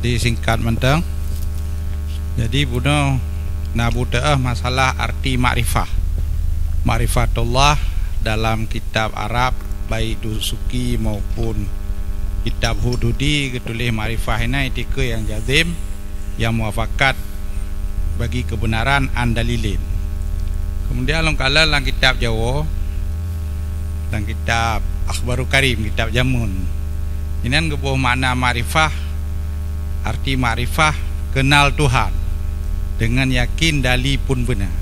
Jadi singkat mentang. Jadi bunuh nabudah masalah arti makrifah. Makrifatullah dalam kitab Arab baik Dusuki maupun kitab Hududi ketulis makrifah ini etika yang jazim yang muafakat bagi kebenaran andalilin. Kemudian longkala dalam kitab Jawa dan kitab Akhbarul Karim, kitab Jamun. Ini kan kebuah makna makrifah. Arti makrifah kenal Tuhan dengan yakin dali pun benar.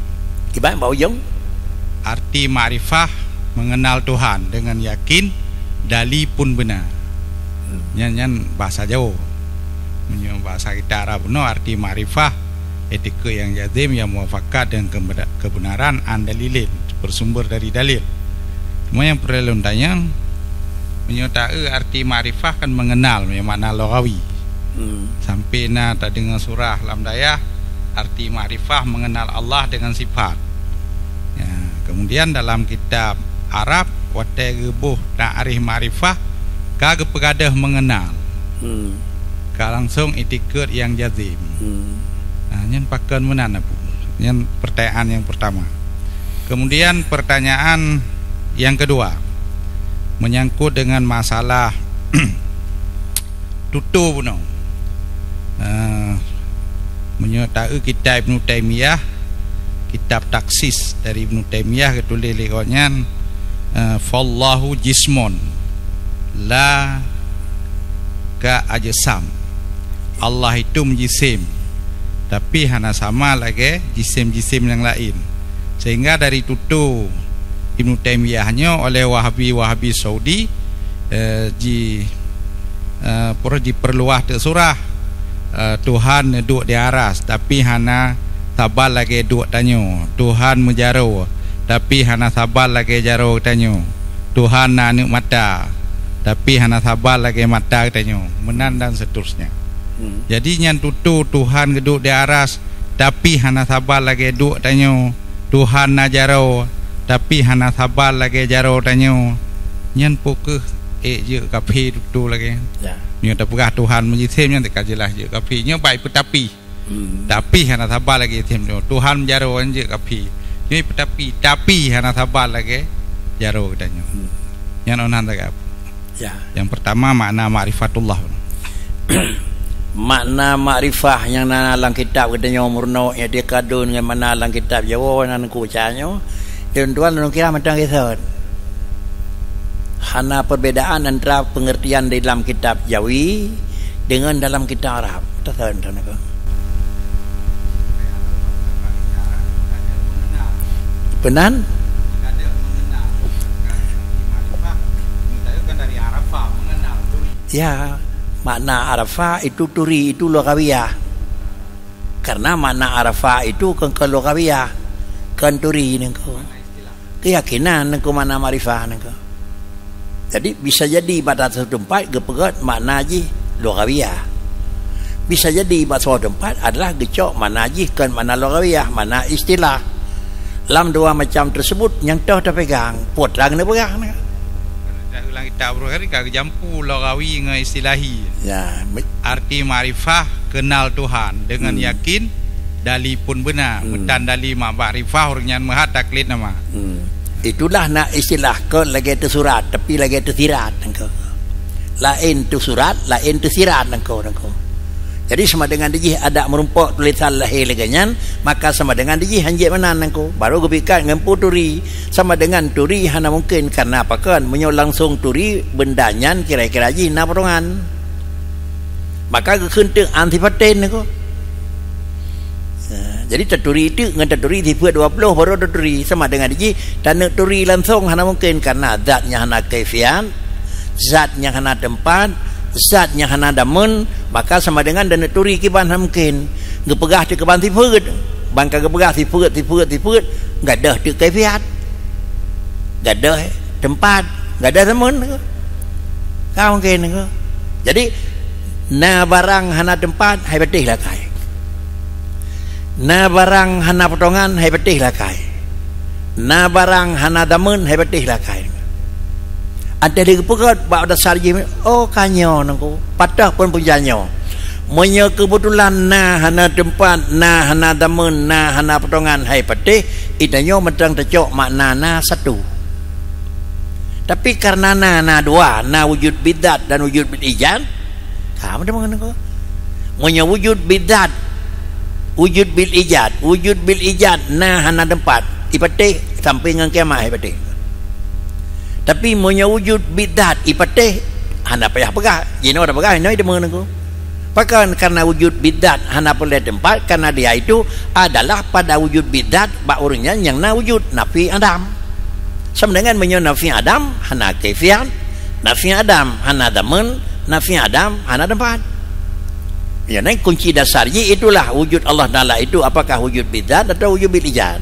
Gimana Pak Ujung? Arti makrifah mengenal Tuhan dengan yakin dali pun benar. Nyan bahasa Jawa. Menyo bahasa kita Arab no arti makrifah etika yang jazim yang muafakat dengan kebenaran andalilin bersumber dari dalil. Cuma yang perlu tanya menyatakan arti makrifah kan mengenal yang makna lughawi. Sampai tak dengar surah Lam Dayah arti makrifah mengenal Allah dengan sifat ya. Kemudian dalam kitab Arab watai gebuh ta'rif makrifah kagak pegadah mengenal langsung etiket yang jazim. Yang pakan menan apa? Yang pertanyaan yang pertama. Kemudian pertanyaan yang kedua menyangkut dengan masalah tutu puno. Menyertai kitab Ibnu Taimiyah, kitab taksis dari Ibnu Taimiyah ketulis lekotnya fallahu jismun la ka ajsam. Allah itu menjisim tapi hana sama lagi jisim-jisim yang lain. Sehingga dari tutu Ibnu Taimiyahnya oleh Wahabi Saudi diperluas ke surah Tuhan duduk di aras tapi hana sabar lagi duduk tanyo. Tuhan menjaro tapi hana sabar lagi jaro tanyo. Tuhan nak mata tapi hana sabar lagi mata tanyo. Menan dan seterusnya. Jadi nyan tutu Tuhan duduk di aras tapi hana sabar lagi duduk tanyo. Tuhan nak jaro tapi hana sabar lagi jaro tanyo. Nyan pokeh je kafe tutu lagi. Ya. Nyo tak pegah Tuhan menjisimnya tak jelas je kafi nyo baik petapi. Tapi hana sabar lagi tim nyo. Tuhan menjaro je kafi. Nyo petapi tapi hana sabar lagi jaro tanyo. Yang onan tak apa? Ya. Yang pertama makna makrifatullah. Makna makrifah yang dalam kitab katanya murno yang dia kadun dengan mana dalam kitab Jawa nan kucanyo. Dan tuan kira macam kisah. Hana perbedaan antara pengertian di dalam kitab Jawi dengan dalam kitab Arab. Tahu tak? Benar? Ya, makna Arafah itu turi itu lugawiyah. Karena makna Arafah itu kan lugawiyah, kan turi nengko. Keyakinan nengko makna marifah nengko. Jadi bisa jadi pada satu tempat gepegat makna ji lugawiyah. Bisa jadi pada suatu tempat adalah gecok makna ji kan makna lugawiyah, makna istilah. Dalam dua macam tersebut yang tahu terpegang, puat lang na pegang. Ulang kita berkali kagak jampu lugawi dengan istilahi. Ya, arti marifah kenal Tuhan dengan yakin dali pun benar. Medan dali makrifah orangnya mahat taklid nama. Itulah nak istilah ke lagi tu surat tapi lagi tu sirat engkau. Lain tu surat, lain tu sirat engkau. Jadi sama dengan dijih ada merumpok tulisan lahir leganyan, maka sama dengan dijih hanjit menan engkau. Baru kepikan ngempu turi. Sama dengan turi hana mungkin karena apa kan menyo langsung turi bendanyan kira-kira ji na potongan. Maka kekentek antipaten engkau. Jadi taturi itu dengan taturi tipe 20 baru taturi sama dengan ini dan taturi langsung hana mungkin karena zatnya hana kaifian, zatnya hana tempat, zatnya hana damun, maka sama dengan dan taturi kiban hana mungkin ngepegah di keban tiput bangka ngepegah tiput enggak ada di kaifiat, enggak ada tempat, enggak ada damun kau mungkin jadi na barang hana tempat hai betih lah kai. Na barang hana potongan hai betih lah kai. Na barang hana damun hai betih lah kai. Ada di pegat bak dasar je oh kanyo nangku patah pun pujanyo. Monya kebetulan na hana tempat, na hana damen, na hana potongan hai patih, itanyo mentang tecok makna na satu. Tapi karena na dua, na wujud bidat dan wujud bil ijad, kamu dah mengenal ko. Monya wujud bidat, wujud bil ijad, na hana tempat, ipatih sampai ngan kiamat hai patih. Tapi monya wujud bidat, ipatih hana payah pegah, jino dah pegah, ini dah mengenal ko. Bahkan karena wujud bidat hana boleh tempat, karena dia itu adalah pada wujud bidat baurnya yang na wujud nafi adam. Sama dengan menyo nafi adam hana kaifiat, nafi adam hana damen, nafi adam hana tempat. Ya, nah kunci dasarnya itulah wujud Allah Taala itu apakah wujud bidat atau wujud bil ijad.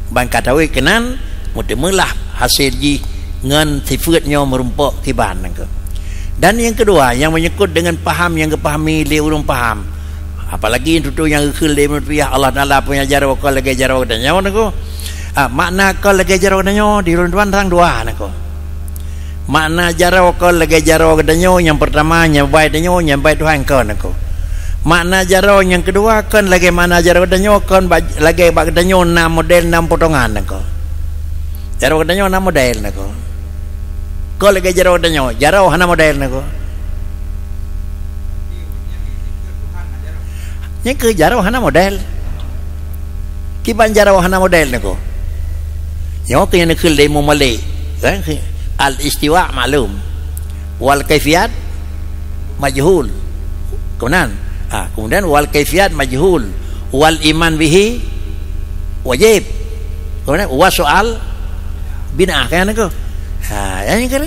Bang katawe kenan mutemelah hasil ji ngan sifatnya merumpuk tiban nangko. Dan yang kedua yang menyangkut dengan paham yang kepahami le urung paham. Apalagi itu yang khil le menpiah Allah Taala punya jaraw ko lagi jaraw danyo nako. Makna ko lagi jaraw danyo di runtuan tang dua nako. Makna jaraw ko lagi jaraw danyo yang pertama nyambai danyo nyambai Tuhan ko nako. Makna jaraw yang kedua kan lagi mana jaraw danyo kan lagi bag danyo 6 model 6 potongan nako. Jaraw danyo 6 model nako. Kau lagi jaraw danyo, jaraw hana model nako. Yang ke jaraw hana model. Kiban jaraw hana model nako. Yang ke yang nekil demo male, kan? Al istiwa maklum, wal kaifiyat majhul. Kemudian wal kaifiyat majhul, wal iman bihi wajib. Kemudian wa soal bina kan nako. Yang kira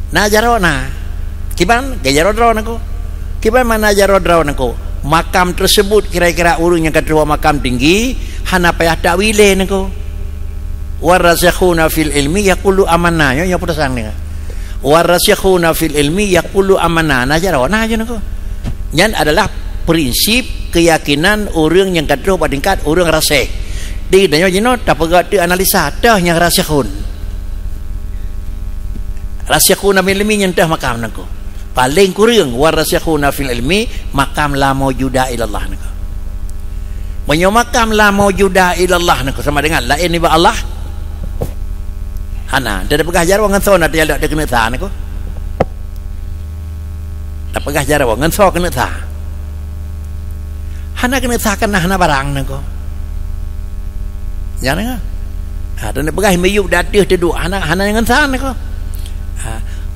na jaro na kiban gajaro draw nako kiban mana jaro draw nako makam tersebut kira-kira urang yang kedua makam tinggi hana payah takwile nako warasikhuna fil ilmi yaqulu amanna ya putasan ni warasikhuna fil ilmi yaqulu amanna na jaro na aja nako yan adalah prinsip keyakinan orang yang kedua tingkat orang rasih di danyo jino tak perlu analisa dah yang rasikhun rasikhuna fil ilmi nyentah makam nako paling kurang warasikhuna fil ilmi makam la maujuda ilallah nako menyo makam la maujuda ilallah nako sama dengan lain iba Allah hana dah pegah jarwa ngan so na dia dak kena ta nako dak pegah jarwa ngan so kena ta hana kena ta kan hana barang nako ya nako dan pegah meyuk datih teduk hana ngan sa nako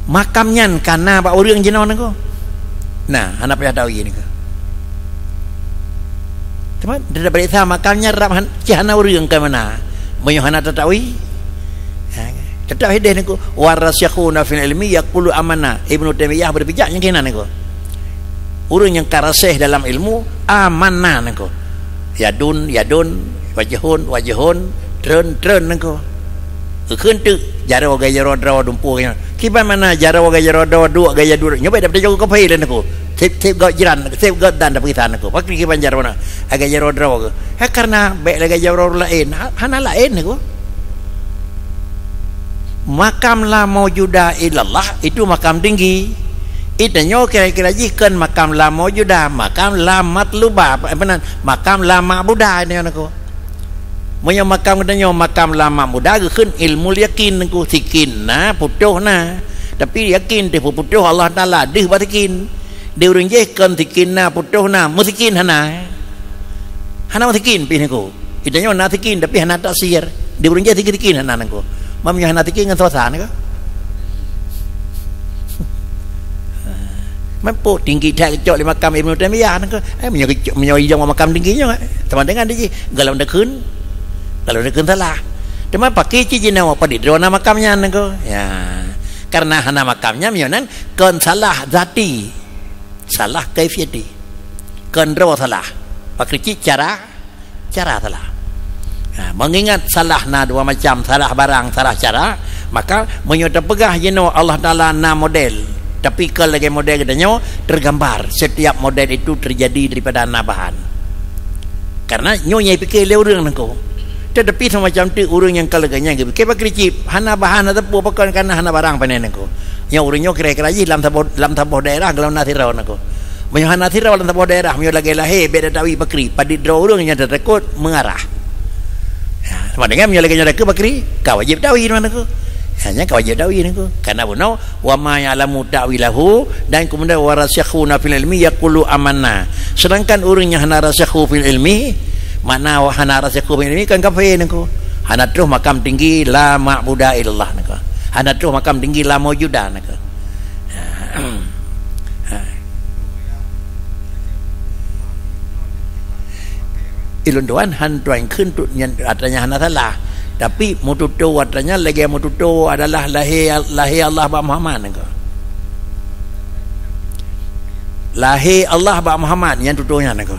makamnya karena pak orang jenau nako. Nah, anak payah tahu ini ke. Teman, dah berita makamnya rap cihana orang ke mana? Menyuhana tatawi. Tetap hideh nako. Warasikhuna fil ilmi yaqulu amanna. Ibnu Taimiyah berbicara yang kena nako. Orang yang karasih dalam ilmu amanna nako. Yadun, wajhun, tren nako. Kekentu jaraw gaya draw dumpu nya kiban mana jaraw gaya draw dua gaya dua nyoba dapat jago kapai dan aku tip gak jiran tip gak dan dapat kita aku pakai kiban jaraw na gaya draw karena baik lagi jaraw lain hana lain aku makam la maujuda illallah itu makam tinggi itu nyo kira-kira jikan makam la maujuda makam la matluba makam la ma'budah ini aku Monya makam katanya makam lama muda keun ilmu yakin nengku sikin na putuh na tapi yakin teh putuh Allah Taala deh batikin dia urang je kan sikin na putuh na musikin hana musikin pi nengku itanya na sikin tapi hana taksir dia urang je sikin hana nengku mamnya hana sikin ngan sosan ka mampu tinggi tak kecok di makam Ibnu Taimiyah nengku menyo makam tingginya teman dengan dia galau dekun kalau dia salah cuma pakai cina apa di drona makamnya nengko ya karena hana makamnya mionan kon salah zati salah kaifiati kon draw salah pakai cara salah mengingat salah na dua macam salah barang salah cara maka menyota pegah jeno Allah Taala na model tapi kalau lagi model katanya tergambar setiap model itu terjadi daripada na bahan karena nyonya pikir le urang nengko tetapi semacam tu urang yang kalaganya gitu ke pakricip hana bahan atau pakan karena hana barang panen aku yang urangnya kira-kira ji dalam tabuh daerah kalau nanti rawan aku Menyo hana tirau dalam tabuh daerah menyo lagi lahir beda tawi bakri pada draw urang nya takut mengarah. Ya, sama dengan menyo lagi nya ke bakri kau wajib tawi mana ku. Hanya kau wajib tawi ni ku. Karena buno wa ma ya'lamu ta'wilahu dan kemudian warasyakhuna fil ilmi yaqulu amanna. Sedangkan urang nya hana rasyakhu fil ilmi mana hana rasyakhu fil ilmi kan kafe ni ku. Hana terus makam tinggi la ma'budu illallah ni ku. Hana terus makam tinggi la maujuda ni ku. Ilun tuan han tuan kun tu artinya hana salah tapi mututu artinya lagi mututu adalah lahir Allah ba Muhammad engkau lahir Allah ba Muhammad yang tutunya engkau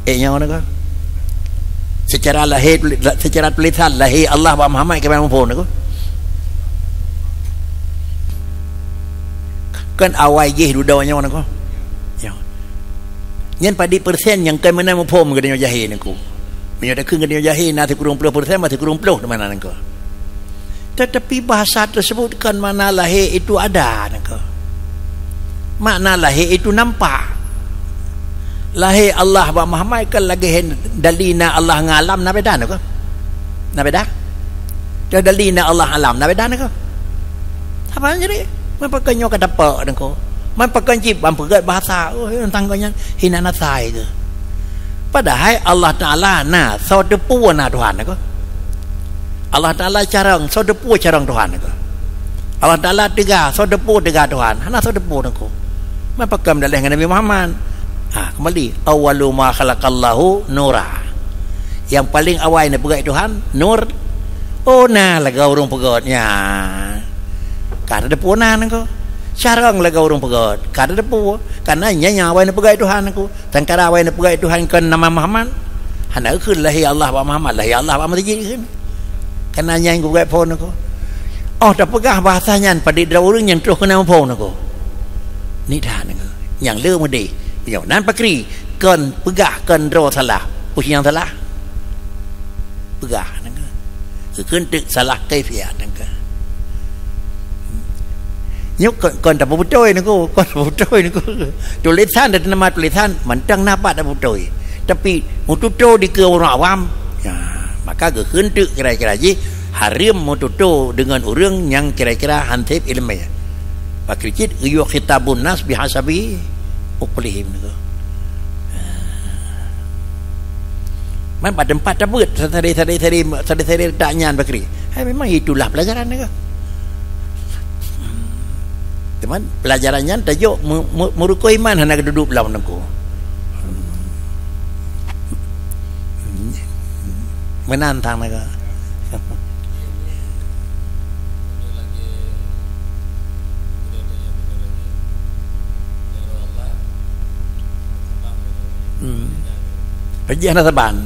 yang engkau secara lahir secara tulisan lahir Allah ba Muhammad ke mana pun engkau kan awal je dudanya engkau yang pada persen yang kan mana mempom ke dia jahil aku. Menyo ke dia jahil nanti kurang 10% masih kurang 10 di mana engkau. Tetapi bahasa tersebut kan mana lahir itu ada engkau. Makna lahir itu nampak. Lahir Allah ba Muhammad kan lagi dalina Allah ngalam na beda engkau. Na beda? Dia dalina Allah alam na beda engkau. Apa jadi? Mempakanyo kata apa engkau? Man pakai cip ampegat bahasa tentang kanya hina nasai ke padahal Allah Taala na saudepu na Tuhan ko Allah Taala carang saudepu carang Tuhan ko Allah Taala tiga saudepu tiga Tuhan hana saudepu ko man pakai dalih Nabi Muhammad kembali awwalu ma khalaqallahu nura yang paling awal ni pegat Tuhan nur na laga urang pegatnya kan ada punan ko carang laga urang pegat kada depu karena nya awai na pegat Tuhan aku tangkara awai na pegat Tuhan kan nama Muhammad hana keun lahir Allah ba Muhammad lahir Allah ba Muhammad keun karena nya pegat pon aku dah pegah bahasanya pada dra urang yang terus kena pon aku ni dah aku yang le mudi yo nan pakri kan pegah kan dra salah push yang salah pegah aku keun tik salah kaifiat aku nyok kon tak betul ni ko kon betul ni ko tulisan dan nama tulisan mentang napa tak betul tapi mututo di ke orang awam ya maka ke hendak kira-kira ji harim mututo dengan orang yang kira-kira hantib ilmu pak kricit yu khitabun nas bihasabi uqlihim ni ko man pada tempat tabut tadi tanya bakri memang itulah pelajaran ni ko teman pelajarannya tajuk meruko iman hendak duduk dalam nengku menantang mereka Haji Nasaban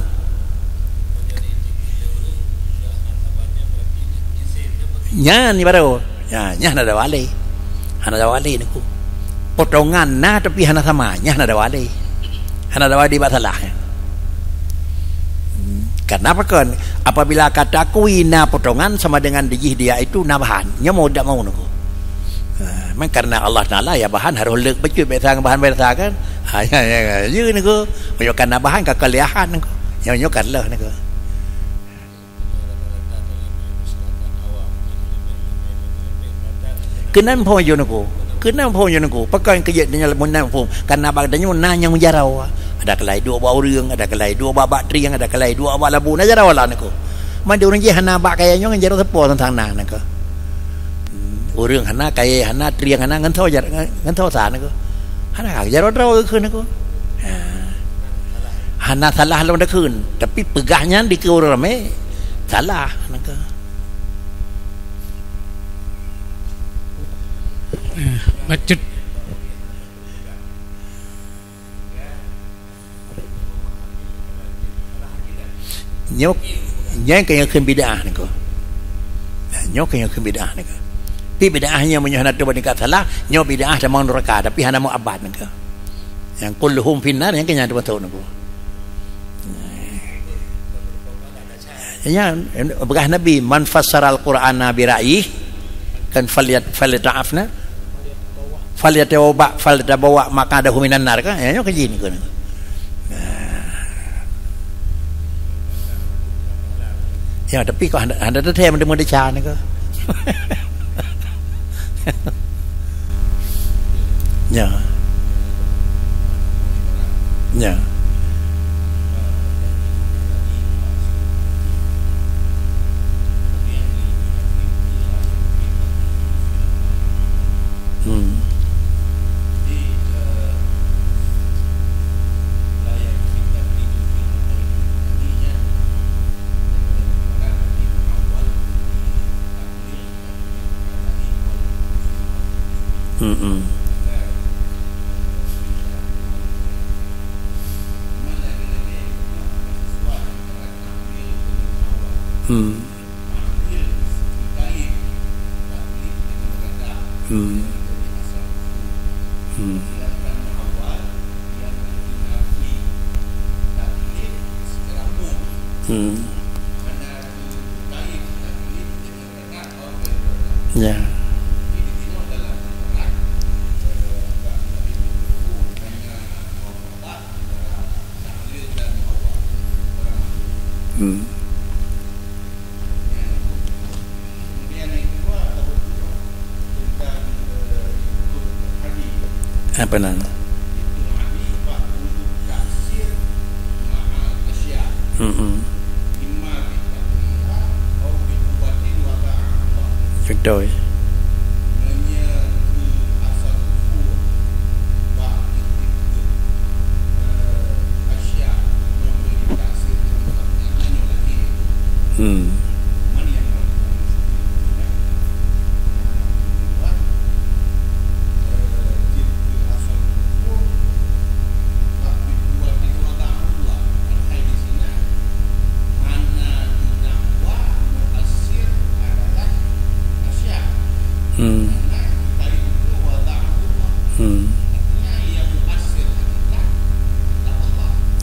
nya ni baru nya ada wali hana ada wali ni ku potongan na tapi hana samanya hana ada wali basalah karena apa kan apabila kata kuina potongan sama dengan dijih dia itu nabahan nya mau tak mau niku memang karena Allah Taala ya bahan harus leuk becut betang bahan berta kan ya niku menyokan nabahan kakaliahan niku nyokan lah niku kenapa pun yo nako pakai kerja dengan lemunan pun karena bagdanya nanya menjarau ada kelai dua bawa urang ada kelai dua bawa triang ada kelai dua bawa labu na jarau lah nako man dia urang je hana bak kayanya ngan sepo tentang nah nako urang hana kaya hana triang hana ngan tho sa nako hana jarau draw keun nako hana salah lawan keun tapi pegahnya di ke urang rame salah nako Macet nhóc nhớ cái khinh bid'ah ni ko nhóc cái khinh bid'ah ni ko pi bid'ahnya menyahana tu banding salah nyok bid'ah sama neraka tapi hana mau abad ni ko yang kulluhum finnar yang kenya tu betul ni ko ya begah nabi man fassara al-qur'ana bi ra'yi kan falyata'afna fal yatawaba fal tabawa maka ada minan nar kan ya kaji ni kan. Ya tapi kok anda teteh mende cha ni ke. Ya. Ya. Ya. Apa namanya? Betul.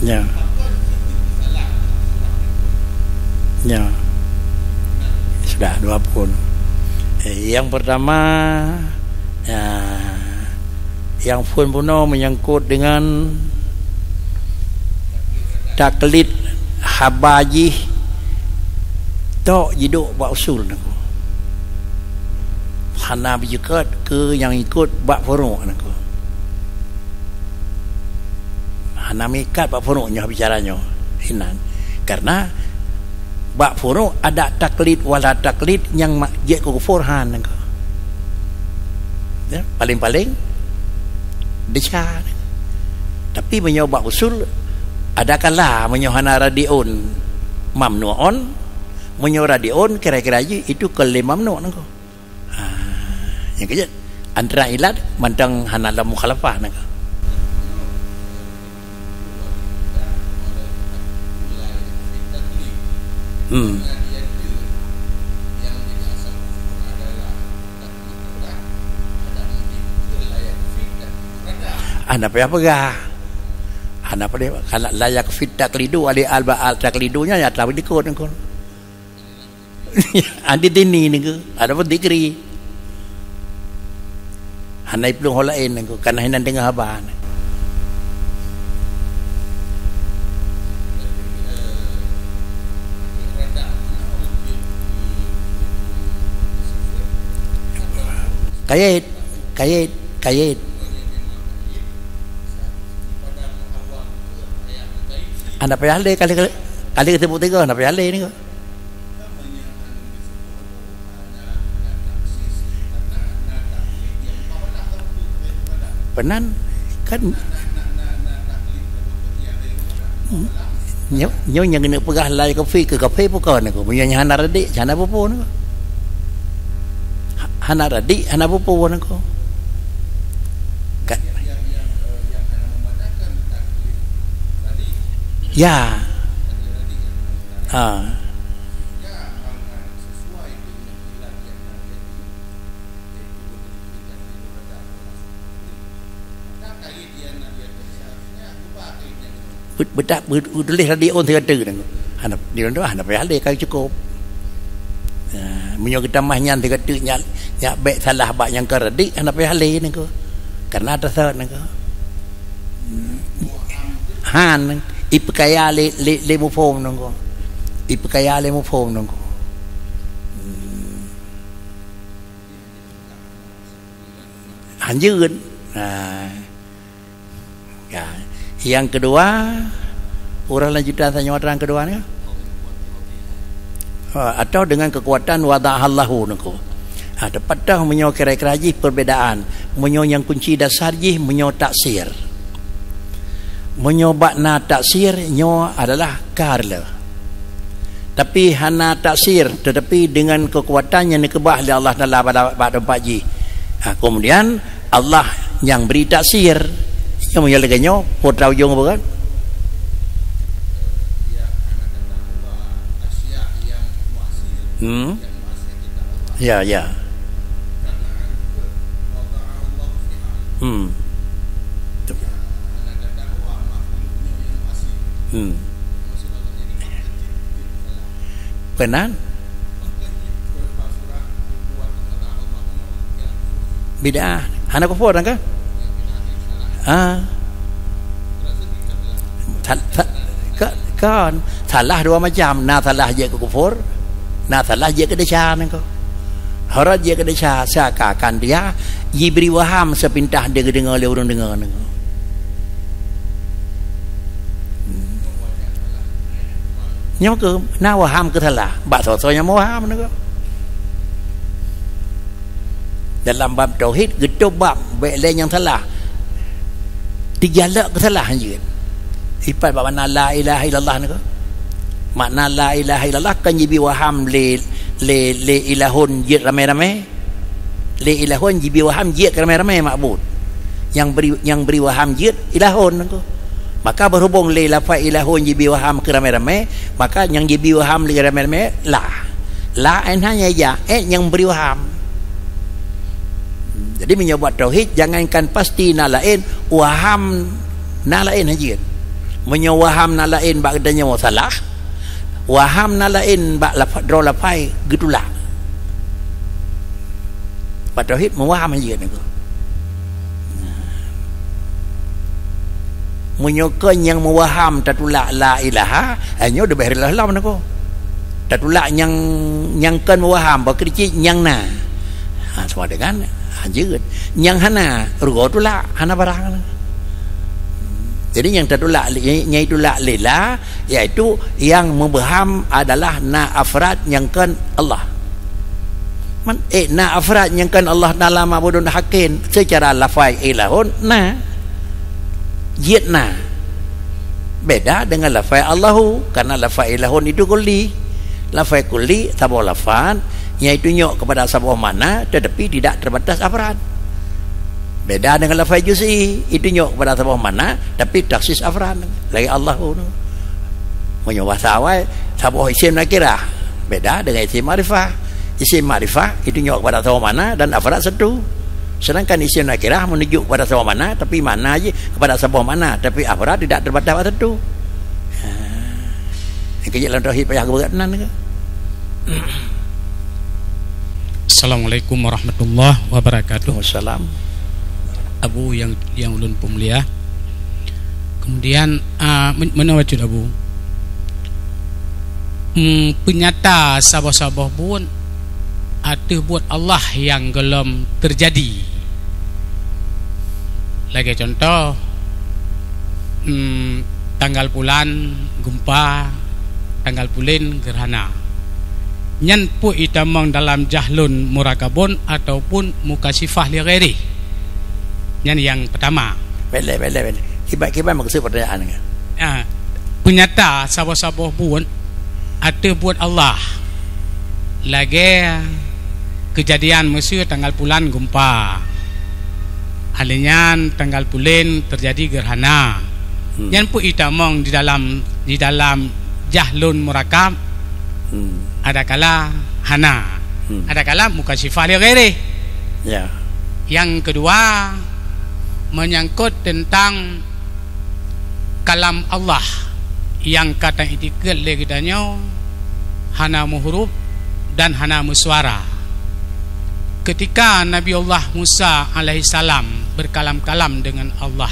Ya. Ya. Sudah 20. Yang pertama yang pun puno menyangkut dengan taklid habaji tok jiduk bak usul nak. Hana berjekat ke yang ikut bak furu' nak. Hana mikat bak furu'nya bicaranya hinan. Karena bak furu' ada taklid wala taklid yang je kufurhan nak. Ya, paling-paling deca. Tapi menyoba usul ada kala menyohana radiun mamnu'un menyo radiun kira-kira itu kelim mamnu' nak. Yang kejut antara ilat mandang hana la mukhalafah nak. Anda apa gah? Anda apa dia? Kalau layak fit taklidu ali alba al taklidunya ya tahu dikot kan. Andi tini ni ke? Ada pun dikri. Hanai pelung holain ni ke? Karena hinan dengar haban. Kait. Anda payah le kali ketemu tiga anda payah le ni ke? Penan kan nyo yang kena pegah lai kafe bukan aku punya hana radik hana popo ni hana radik hana popo ni aku ya bedak tulis radio theater ni hanap di ronda hanap ya le kai cukup menyo kita mah nyan theater nya baik salah bak yang keradik hanap ya le ni ko karena ada third nang han ipkaya le mu phom nang ko ipkaya le mu phom nang ko hanยืน ya. Yang kedua orang lanjutan tanya orang kedua ni atau dengan kekuatan wada'allahu nako dapat dah menyo kira-kira perbedaan menyo yang kunci dasar ji menyo taksir menyo bakna taksir nyo adalah karla tapi hana taksir tetapi dengan kekuatan yang dikebah oleh Allah Taala pada ji kemudian Allah yang beri taksir yang menyalakannya putra ujung apa kan ya ya benar bid'ah hana kufur kan kan salah dua macam na salah je ke kufur na salah je ke desya nengko harat je ke desya seakan dia diberi waham sepintah dia dengar oleh orang dengar nengko nyam ke na waham ke salah bak so-sonya waham nengko dalam bab tauhid gitu bab baik lain yang salah digalak kesalahan je ipat bab makna la ilaha illallah ni ko makna la ilaha illallah kan jibi waham le ilahun je ramai-ramai le ilahun jibi waham je ramai-ramai makbud yang beri waham je ilahun ko maka berhubung le lafaz ilahun jibi waham ke ramai-ramai maka yang jibi waham le ramai-ramai la hanya ya yang beri waham. Jadi menyebut tauhid jangankan pasti na lain waham na lain haji menyawaham na lain bak katanya salah waham na lain bak draw lapai gitulah bak tauhid mewaham haji ni ko menyokon yang mewaham tatulak la ilaha hanya de bahri lah ni ko tatulak yang kan mewaham bak kericik yang na semua dengan anjir yang hana rugo tula hana barang jadi yang tertulak yaitu la lillah yaitu yang membaham adalah na afrad yang kan Allah na afrad yang kan Allah Taala ma'budun hakim secara lafaz ilahun na yitna beda dengan lafaz Allahu karena lafaz ilahun itu kulli lafaz kulli sabah lafaz yaitu nyok kepada sebuah makna tetapi tidak terbatas afrad beda dengan lafaz juz'i itu nyok kepada sebuah makna tapi taksis afrad lagi Allahu menyok bahasa awal sebuah isim nakirah beda dengan isim ma'rifah itu nyok kepada sebuah makna dan afrad satu sedangkan isim nakirah menuju kepada sebuah makna tapi makna aja kepada sebuah makna tapi afrad tidak terbatas satu yang kejadian tauhid payah keberatan ke Assalamualaikum warahmatullahi wabarakatuh. Wassalam. Abu yang ulun pemulia. Kemudian menawajud Abu. Penyata sabah-sabah pun ada buat Allah yang gelom terjadi. Lagi contoh tanggal bulan gempa, tanggal bulan gerhana. Nyan pu itamang dalam jahlun murakabun ataupun mukasifah li ghairi. Nyan yang pertama. Bele. Kibat maksud pertanyaan ni. Penyata sabah-sabah pun ada buat Allah. Lagi kejadian Mesir tanggal bulan gempa. Halinya tanggal bulan terjadi gerhana. Nyan pu itamang di dalam jahlun murakab. Ada kala hana, ada kala mukasifah li ghairi. Ya. Yang kedua menyangkut tentang kalam Allah yang kata itikad le kitanya hana muhuruf dan hana muswara. Ketika Nabi Allah Musa alaihi salam berkalam-kalam dengan Allah.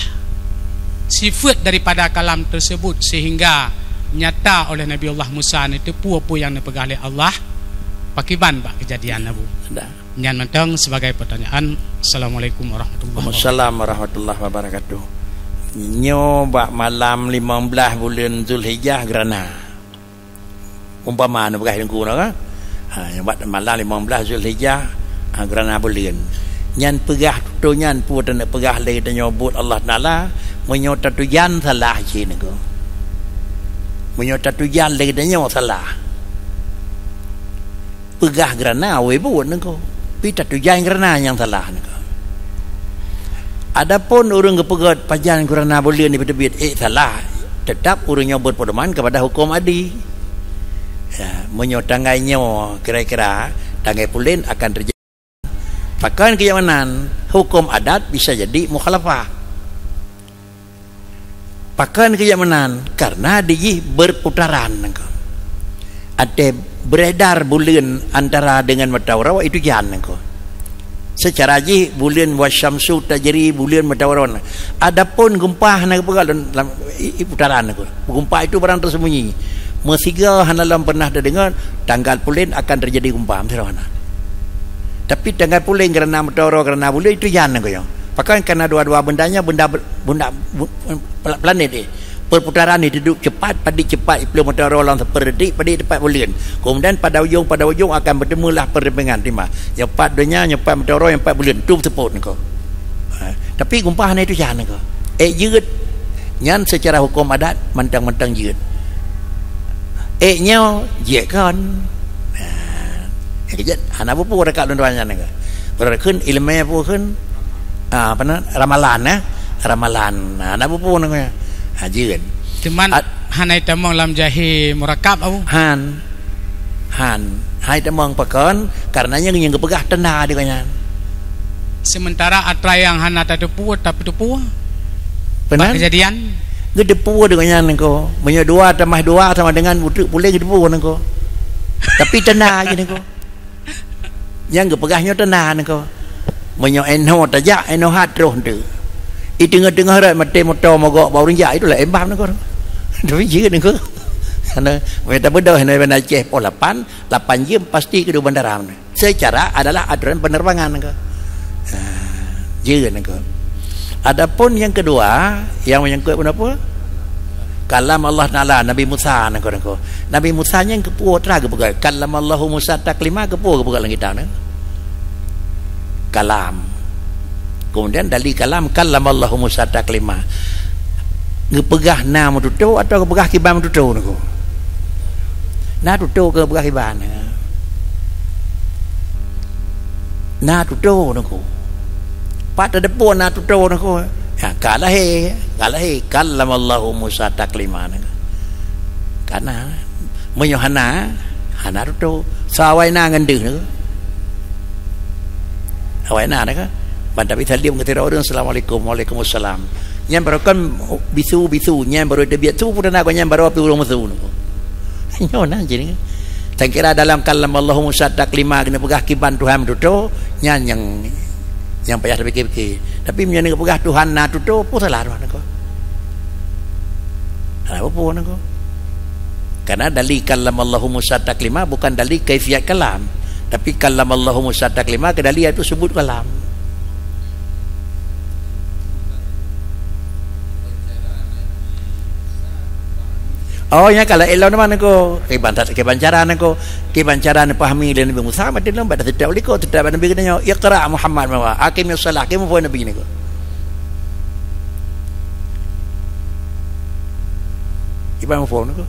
Sifat daripada kalam tersebut sehingga nyata oleh Nabi Allah Musa itu apa yang dipegah oleh Allah. Pakiban pak kejadian Abu. Nyan mentang sebagai pertanyaan. Assalamualaikum warahmatullahi wabarakatuh. Nyo bak malam 15 bulan Zulhijjah gerana. Umpama nak pegah dengan kuna kan? Bak malam 15 Zulhijjah gerana bulan. Nyan pegah tu nyan pu dan pegah lagi dan nyobut Allah Taala menyota tujan salah cina ko. Menyota tujan lagi dan nyo salah. Pegah gerana we buat nengko. Pita tujan gerana yang salah nengko. Adapun orang kepegat pajan gerana boleh ni betul salah. Tetap orang nyobot pedoman kepada hukum adi. Ya, menyotangainya kira-kira tangai pulin akan terjadi. Bahkan keyakinan hukum adat bisa jadi mukhalafah. Bahkan keyakinan karena dia berputaran nengko. Ada beredar bulan antara dengan matahari itu jangan ko. Secara ji bulan wasyamsu tajri bulan matahari. Adapun gempa nak dalam putaran ko. Gempa itu barang tersembunyi. Mesiga hanalam pernah dengar tanggal bulan akan terjadi gempa misalnya. Tapi tanggal bulan kerana matahari kerana bulan itu jangan ko yo. Bahkan karena dua-dua benda planet ni perputaran ni duduk cepat pada cepat iklim matahari orang seperti pada tepat bulan. Kemudian pada ujung akan bertemulah perbincangan lima. Yang 4 dunia, yang 4 matahari, yang 4 bulan tu tersebut kau. Tapi gumpahan itu jangan kau. Jeut nyan secara hukum adat mentang-mentang jeut. Nya je kan. Kejat hana apa pun dekat tuan-tuan nyan kau. Berkun ilmu apa kun apa ramalan ramalan. Hana apa pun kau. Hajiran. Cuman hanai tamang lam jahi murakab au. Han. Hai tamang pakan karenanya yang kepegah tenda dia kan. Sementara atra yang hana tadepu tapi tepu. Benar kejadian gedepu dengan nengko. Punya 2 tambah 2 sama dengan budak boleh gedepu nengko. Tapi tenda je nengko. Yang kepegahnya tenda nengko. Punya eno tajak eno hat terus tu. I tengah-tengah rat mati motor mogok bau rinjak itulah embam nengko. Tapi je nengko. Karena mereka berdoa hendak Aceh pol 8 jam pasti ke bandara. Secara adalah aturan penerbangan nengko. Je nengko. Adapun yang kedua yang menyangkut apa? Kalam Allah Taala Nabi Musa nengko. Nabi Musa yang kepuo tra ke pegal. Kalam Allahu Musa taklima kepuo ke pegal kita nengko. Kalam. Kemudian dari kalam Allahu Musa taklima. Ngepegah na mututu atau kepegah kiban mututu nengko. Na tutu ke pegah kiban. Na tutu nengko. Pat ada pun na tutu nengko. Ya kalah kalam Allahu Musa taklima nengko. Karena menyohana hana tutu sawai na ngandeuh nengko. Sawai na nengko. Tapi salim ketika orang assalamualaikum waalaikumsalam. Yang baru kan bisu yang baru debiat tu pun nak yang baru api urung musuh. Nyo nang jadi. Tak kira dalam kalam Allahu Musa taklima kena pegah kiban Tuhan tu yang payah fikir-fikir. Tapi menjadi pegah Tuhan na tu pun salah Tuhan ko. Apa pun ko. Karena dari kalam Allahu Musa taklima bukan dari kaifiat kalam, tapi kalam Allahu Musa taklima kedali itu sebut kalam. Oh ya kalau elok nama nengko kebancaran nengko kebancaran pahami dan Nabi Musa mati dalam pada tidak boleh ko tidak Nabi katanya iqra Muhammad mawa aqimius salah kamu pun Nabi nengko iban phone nengko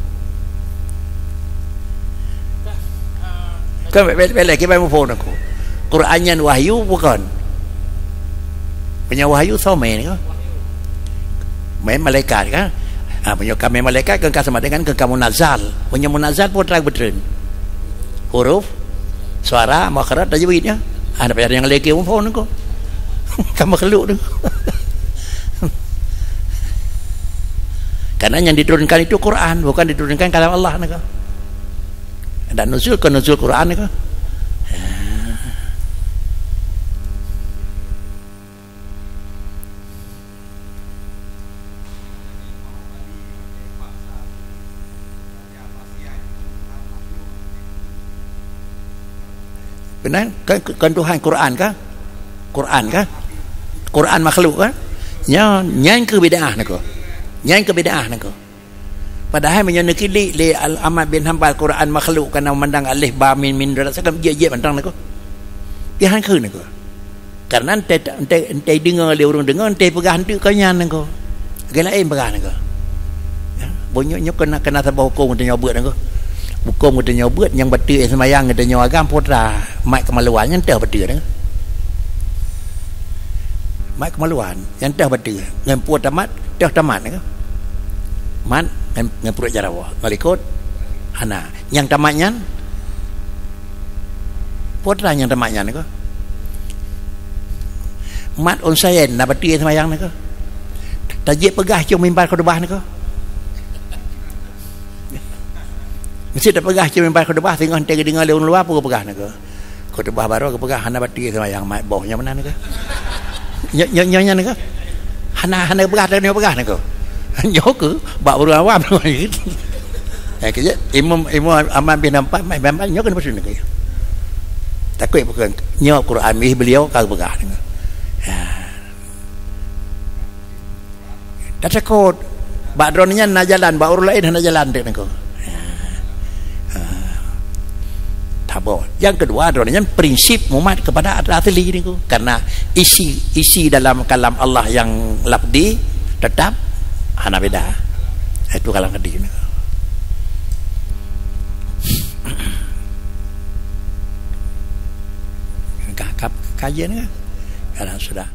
kan bela iban phone nengko Qurannya wahyu bukan punya wahyu sama nengko main malaikat kan. Punya kami malaikat kengkau sama dengan kengkau munazal. Punya munazal pun terang betul. Huruf, suara, makhraj, tajwidnya. Ada payah yang lagi pun phone ko. Kamu makhluk tu. Karena yang diturunkan itu Quran, bukan diturunkan kalam Allah nako. Dan nuzul Quran nako. Benar? Kan Tuhan Quran kah? Quran kah? Quran makhluk kah? Nyan ke bid'ah nak ko. Nyan ke bid'ah nak ko. Padahal menyo nekili le Ahmad bin Hanbal Quran makhluk kana memandang alif ba min sekam je bantang nak ko. Dia han ke nak ko. Karena ente dengar le orang dengar ente pegah hantu kau nyan nak ko. Gala lain pegah nak ko. Ya, bonyok kena sabah hukum kita nyobot nak ko. Hukum kita nyobot yang betul semayang kita nyawagam putra mai kemaluan yang teh betul nak. Mai kemaluan yang teh betul. Ngan puat tamat, teh tamat nak. Man ngan purat jarawa. Malikot hana. Yang tamatnya putra yang tamatnya nak. Mat on sayen na betul semayang nak. Tajik pegah cium mimbar khutbah nak. Mesti tak pegah cium mimbar khutbah tengok ente dengar le orang luar pun pegah nak. Khutbah baru ke pegah hana betul semayang mai bohnya mana nak. Nyonya nak. Hana pegah tak pegah nak. Nyo ke bak baru awam gitu. Kerja Imam Ahmad bin Hanbal mai bambal nyo kan pasal nak. Takut bukan nyo Quran mi beliau kau pegah nak. Tak takut bak dronnya na jalan bak orang lain na jalan dek nak. Tabor. Yang kedua adalah prinsip Muhammad kepada asli ni karena isi dalam kalam Allah yang lafzi tetap hana beda. Itu kalam kedua. Kajian kan? Kalau sudah